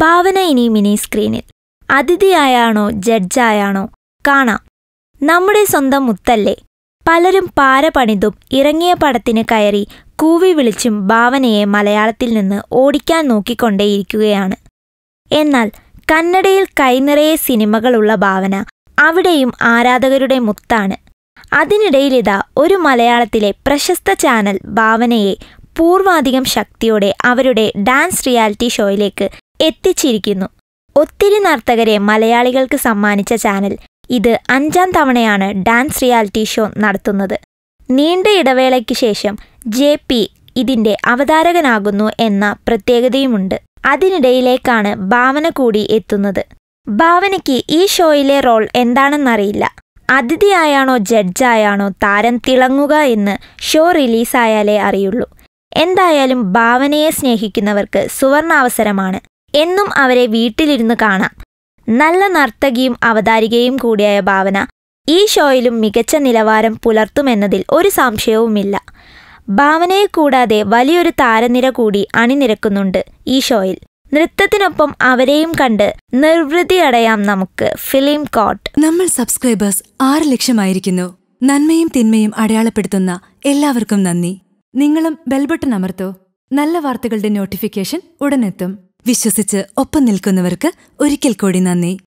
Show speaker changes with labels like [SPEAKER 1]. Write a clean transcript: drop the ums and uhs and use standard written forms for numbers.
[SPEAKER 1] ഭാവന ഇനി മിനി സ്ക്രീനിൽ അതിഥിയായാണോ ജഡ്ജായാണോ കാണാം. നമ്മുടെ സ്വന്തം മുത്തല്ലേ. പലരും പാര പണിതും ഇറങ്ങിയ പടത്തിന് കയറി കൂവി വിളിച്ചും ഭാവനയെ മലയാളത്തിൽ നിന്ന് ഓടിക്കാൻ നോക്കിക്കൊണ്ടേയിരിക്കുകയാണ്. എന്നാൽ കന്നഡയിൽ കൈനിറയെ സിനിമകളുള്ള ഭാവന അവിടെയും ആരാധകരുടെ മുത്താണ്. അതിനിടയിലിതാ ഒരു മലയാളത്തിലെ പ്രശസ്ത ചാനൽ ഭാവനയെ പൂർവാധികം ശക്തിയോടെ അവരുടെ ഡാൻസ് റിയാലിറ്റി ഷോയിലേക്ക് എത്തിച്ചിരിക്കുന്നു. ഒത്തിരി നർത്തകരെ മലയാളികൾക്ക് സമ്മാനിച്ച ചാനൽ ഇത് 5ാം തവണയാണ് ഡാൻസ് റിയാലിറ്റി ഷോ നടത്തുന്നത്. നീണ്ട ഇടവേളയ്ക്ക് ശേഷം JP ഇതിന്റെ അവതാരകനാകുന്നു എന്ന പ്രത്യേകതയുമുണ്ട്. അതിനിടയിലേക്കാണ് ഭാവന കൂടി എത്തുന്നത്. ഭാവനയ്ക്ക് ഈ ഷോയിലെ റോൾ എന്താണെന്നറിയില്ല. അതിഥിയായാണോ ജഡ്ജായാണോ താരം തിളങ്ങുക എന്ന് ഷോ റിലീസായാലേ അറിയുള്ളൂ. എന്തായാലും ഭാവനയെ സ്നേഹിക്കുന്നവർക്ക് സുവർണാവസരമാണ്. എന്നും അവരെ വീട്ടിലിരുന്ന് കാണാം. നല്ല നർത്തകിയും അവതാരികയും കൂടിയായ ഭാവന ഈ ഷോയിലും മികച്ച നിലവാരം പുലർത്തുമെന്നതിൽ ഒരു സംശയവുമില്ല. ഭാവനയെ കൂടാതെ വലിയൊരു താരനിര കൂടി അണിനിരക്കുന്നുണ്ട് ഈ ഷോയിൽ. നൃത്തത്തിനൊപ്പം അവരെയും കണ്ട് നിർവൃതിയടയാം നമുക്ക്. ഫിലിം കോട്ട്.
[SPEAKER 2] നമ്മൾ സബ്സ്ക്രൈബേഴ്സ് 6 ലക്ഷമായിരിക്കുന്നു. നന്മയും തിന്മയും അടയാളപ്പെടുത്തുന്ന എല്ലാവർക്കും നന്ദി. നിങ്ങളും ബെൽബട്ടൺ അമർത്തോ. നല്ല വാർത്തകളുടെ നോട്ടിഫിക്കേഷൻ ഉടനെത്തും. വിശ്വസിച്ച് ഒപ്പം നിൽക്കുന്നവർക്ക് ഒരിക്കൽ കൂടി നന്ദി.